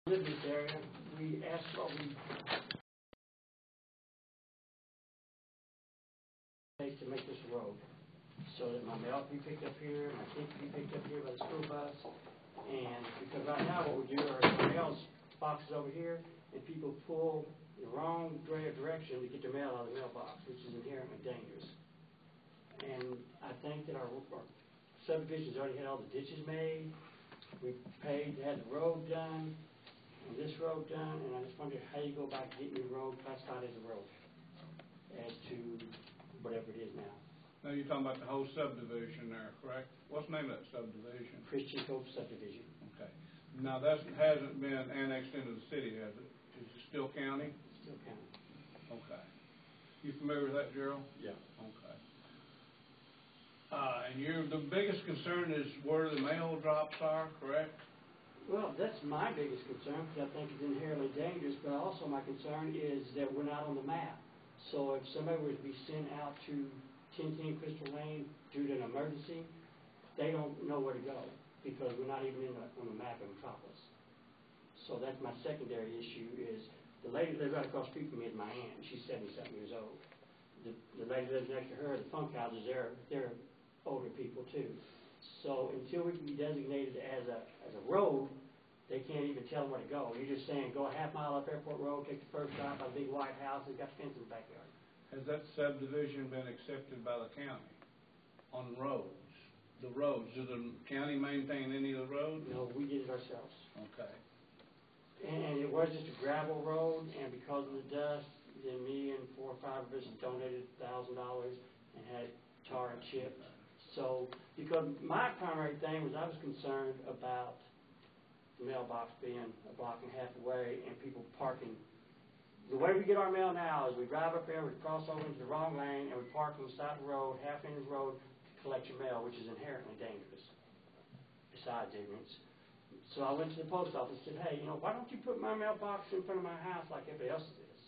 live in this area, we asked what we take to make this road, so that my mail can be picked up here, my kids can be picked up here by the school bus, and because right now what we do are the mail boxes over here, and people pull the wrong direction to get their mail out of the mailbox, which is inherently dangerous. And I think that our subdivision's already had all the ditches made, we paid to have the road done, and this road done, and I just wonder how you go about getting your road classified as a road, as to whatever it is now. Now you're talking about the whole subdivision there, correct? What's the name of that subdivision? Christian Cove subdivision. Okay. Now that hasn't been annexed into the city, has it? Is it still county? Still county. Okay. You familiar with that, Gerald? Yeah. Okay. And the biggest concern is where the mail drops are, correct? Well, that's my biggest concern, because I think it's inherently dangerous, but also my concern is that we're not on the map. So if somebody were to be sent out to 1010 Crystal Lane due to an emergency, they don't know where to go, because we're not even on the map of Metropolis. So that's my secondary issue is, the lady that lives right across the street from me is my aunt, and she's 70-something years old. The lady that lives next to her, the funk houses, they're older people too. So until we can be designated as a road, they can't even tell them where to go. You're just saying, go a half mile up Airport Road, take the first stop by the big white house, it's got a fence in the backyard. Has that subdivision been accepted by the county on roads? The roads, does the county maintain any of the roads? No, we did it ourselves. Okay. And it was just a gravel road, and because of the dust, then me and 4 or 5 of us donated $1,000 and had it tar and chipped. So, because my primary thing was I was concerned about the mailbox being a block and a half away and people parking. The way we get our mail now is we drive up there, we cross over into the wrong lane, and we park on the side of the road, half in the road, to collect your mail, which is inherently dangerous, besides ignorance. So I went to the post office and said, hey, why don't you put my mailbox in front of my house like everybody else's is?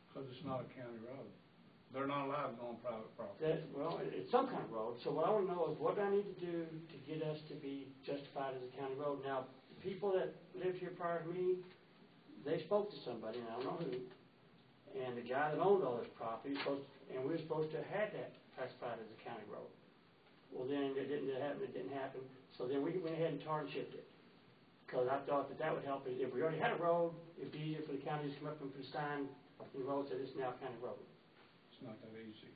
Because it's not a county road. They're not allowed to go on private property. Well, it's some kind of road. So what I want to know is what do I need to do to get us to be justified as a county road? Now, the people that lived here prior to me, they spoke to somebody, and I don't know who, and the guy that owned all this property, and we were supposed to have had that classified as a county road. Well, then it didn't happen. So then we went ahead and tar and chipped it, because I thought that would help. If we already had a road, it would be easier for the county to come up and put a sign in the road that it's now a county road. It's not that easy.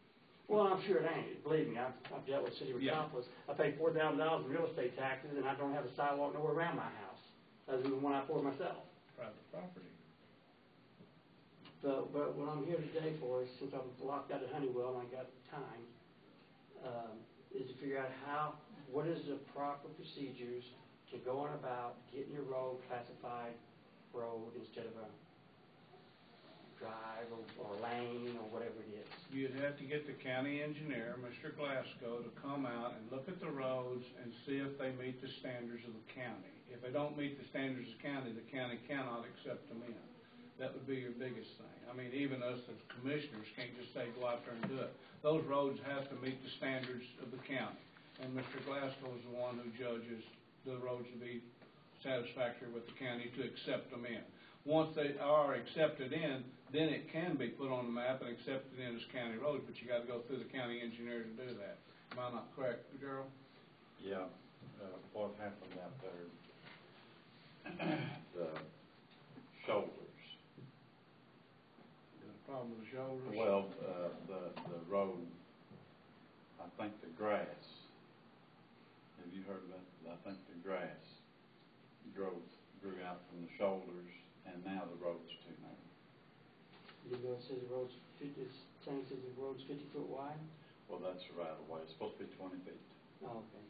Well, I'm sure it ain't. Believe me, I've dealt with City of Metropolis. I pay $4,000 in real estate taxes, and I don't have a sidewalk nowhere around my house, other than the one I pour myself. Private property. But what I'm here today for is, since I'm locked out at Honeywell and I got time, is to figure out what is the proper procedures to go on about getting your road classified road instead of a drive or lane or whatever it is. You'd have to get the county engineer, Mr. Glasgow, to come out and look at the roads and see if they meet the standards of the county. If they don't meet the standards of the county cannot accept them in. That would be your biggest thing. I mean, even us as commissioners can't just say go out there and do it. Those roads have to meet the standards of the county. And Mr. Glasgow is the one who judges the roads to be satisfactory with the county to accept them in. Once they are accepted in, then it can be put on the map and accepted in as county roads, but you got to go through the county engineer to do that. Am I not correct, Gerald? Yeah. What happened out there, the shoulders. You got a problem with the shoulders? Well, the road, I think the grass, have you heard of that? I think the grass grew out from the shoulders, and now the road's too narrow. You know, it says the road's 50 foot wide? Well, that's the right of way. It's supposed to be 20 feet. Oh, okay.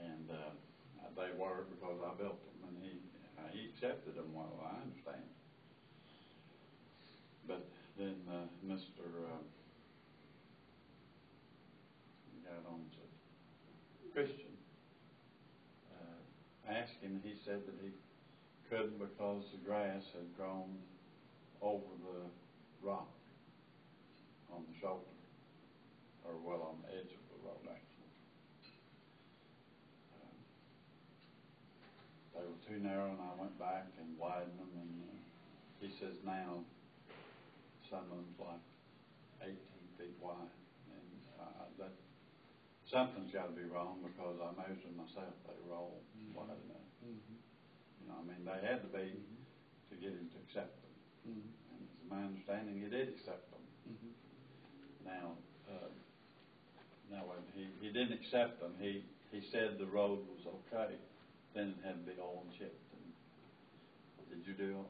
And they were, because I built them, and he accepted them, well, I understand. But then Mr. The guy that owns it, Christian, asked him, he said that he couldn't because the grass had grown over the rock on the shoulder, or well on the edge of the road actually. They were too narrow, and I went back and widened is now, some of them's like 18 feet wide, and that, something's got to be wrong, because I measured them myself, they roll wide enough. You know, I mean, they had to be to get him to accept them. And it's my understanding he did accept them. Now, when he didn't accept them, he said the road was okay, then it had to be oil and chipped. And did you do?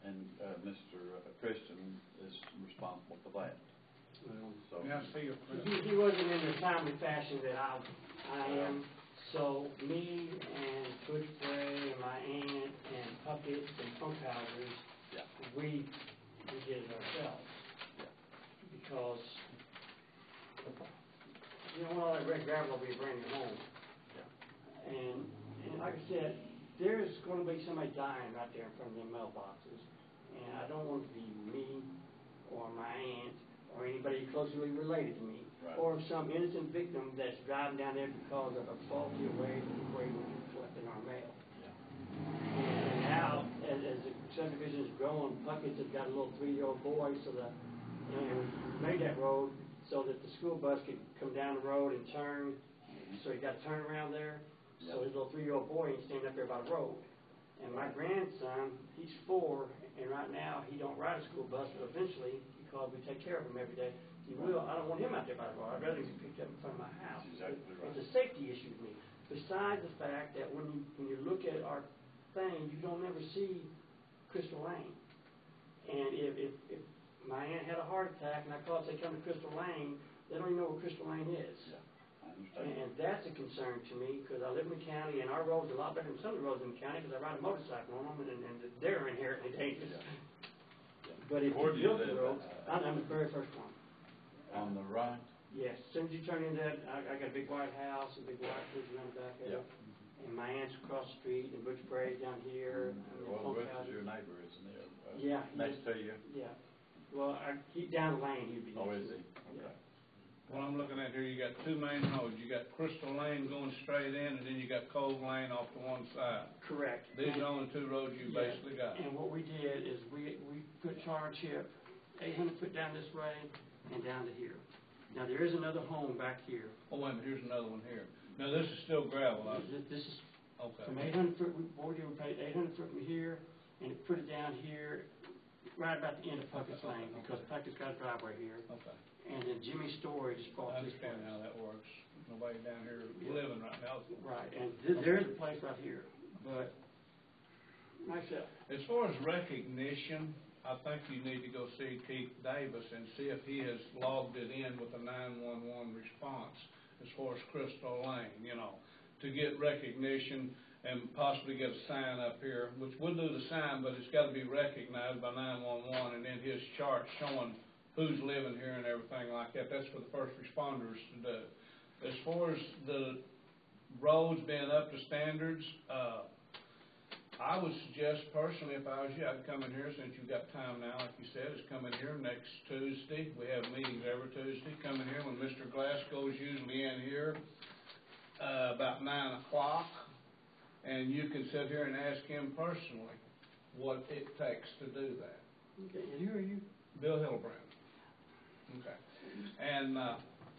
And Mr. Christian is responsible for that. So he wasn't in the timely fashion that I am. So me and Butch Bray and my aunt and Puckett and Funkhauser's, we did it ourselves. Because you don't want all that red gravel over your brand new home. And like I said, there's going to be somebody dying right there in front of them mailboxes. And I don't want it to be me or my aunt or anybody closely related to me, or some innocent victim that's driving down there because of a faulty way we collected our mail. And now, as the subdivision is growing, Puckett's have got a little 3-year-old boy, and we made that road so that the school bus could come down the road and turn. So he got to turn around there. So his little 3-year-old boy ain't standing up there by the road. And my grandson, he's 4, and right now he don't ride a school bus, but eventually, because we take care of him every day, he will. I don't want him out there by the road. I'd rather he be picked up in front of my house. Exactly right. It's a safety issue to me. Besides the fact that when you look at our thing, you don't ever see Crystal Lane. And if my aunt had a heart attack and I call it, they come to Crystal Lane, they don't even know what Crystal Lane is. And that's a concern to me, because I live in the county, and our roads are a lot better than some of the roads in the county, because I ride a motorcycle on them, and they're inherently dangerous. But if you built the roads, I'm the very first one. On the right? Yes. As soon as you turn into that, I got a big white house, a big white pigeon on the back of it. And my aunt's across the street, and Butch Bray's down here. Well, Butch is your neighbor, isn't he? Yeah. Next to you? Yeah. Well, I keep down the lane, he'd be next to me. Oh, is he? Okay. Well, I'm looking at here, you got 2 main roads. You got Crystal Lane going straight in, and then you got Cove Lane off to one side. Correct. These are the only 2 roads you basically got. And what we did is we put charge chip 800 foot down this way and down to here. Now, there is another home back here. Oh, wait a minute, here's another one here. Now, this is still gravel, This is okay. from 800 foot, we paid 800 foot from here, and put it down here, right about the end of Puckett's Lane, because Puckett's got a driveway here. Okay. And then Jimmy's Storage bought I this place. understand how that works. Nobody down here living right now. Right, and there's a place right here, but myself. As far as recognition, I think you need to go see Keith Davis and see if he has logged it in with a 911 response as far as Crystal Lane, you know, to get recognition and possibly get a sign up here, which we'll do the sign, but it's got to be recognized by 911, and then his chart showing who's living here and everything like that. That's for the first responders to do. As far as the roads being up to standards, I would suggest personally, if I was you, I'd come in here, since you've got time now, like you said, is come in here next Tuesday. We have meetings every Tuesday. Come in here when Mr. Glasgow's usually in here about 9 o'clock, and you can sit here and ask him personally what it takes to do that. Okay, and who are you? Bill Hillebrand. Okay. And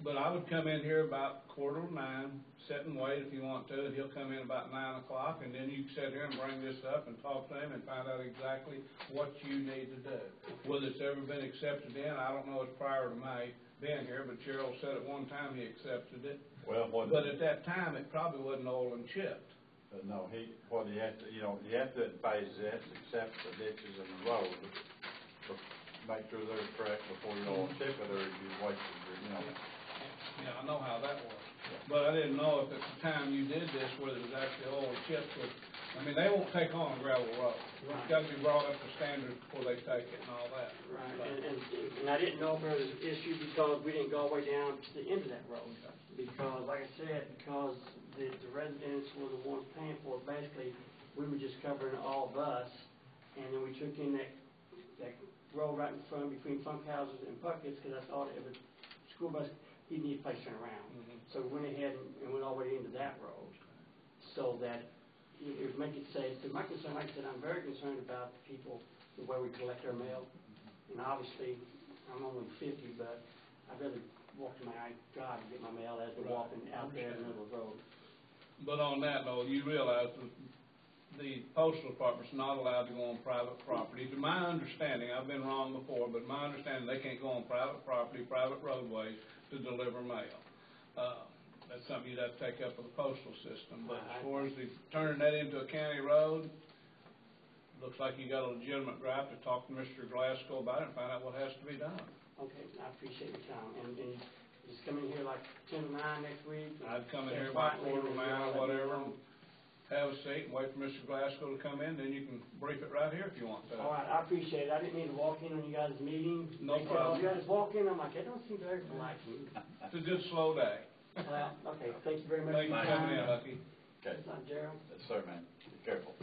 but I would come in here about 8:45, sit and wait if you want to, and he'll come in about 9 o'clock, and then you can sit here and bring this up and talk to him and find out exactly what you need to do. Whether it's ever been accepted in, I don't know, it's prior to my being here, but Cheryl said at one time he accepted it. Well, but at that time, it probably wasn't oil and chipped. No, what he has to, you have to phase it, accept the ditches and the road, make sure they're correct before you all chip it, or you wasted your, Yeah, I know how that works. But I didn't know if at the time you did this, whether it was actually oil chipped. I mean, they won't take on a gravel road. Right. It's got to be brought up to standard before they take it and all that. Right, and I didn't know if there was an issue because we didn't go all the way down to the end of that road. Because, like I said, because the residents were the ones paying for it, basically, we were just covering all of us, and then we took in that road right in front between Funkhauser's and Puckett's, because I thought it was school bus, he'd need a place to turn around. So we went ahead and went all the way into that road, so that it make it safe. So my concern, like I said, I'm very concerned about the people, the way we collect our mail. And obviously, I'm only 50, but I'd rather walk to my drive to get my mail as to walking out there in the middle of the road. But on that note, you realize that the postal department's not allowed to go on private property. To my understanding, I've been wrong before, but my understanding, they can't go on private property, private roadways to deliver mail. That's something you'd have to take up with the postal system. But as far as turning that into a county road, looks like you got a legitimate gripe to talk to Mr. Glasgow about it and find out what has to be done. Okay, I appreciate your time. And just come in here like 10 to 9 next week. I'd come in here about 4:09 or whatever, and have a seat and wait for Mr. Glasgow to come in, then you can brief it right here if you want to. All right, I appreciate it. I didn't mean to walk in on you guys' meeting. No problem. You guys walk in, I'm like, that don't seem very polite to me. It's a good slow day. Okay, thank you very much. Thank you for coming in, Lucky. Okay. Gerald. Yes, sir, man. Be careful.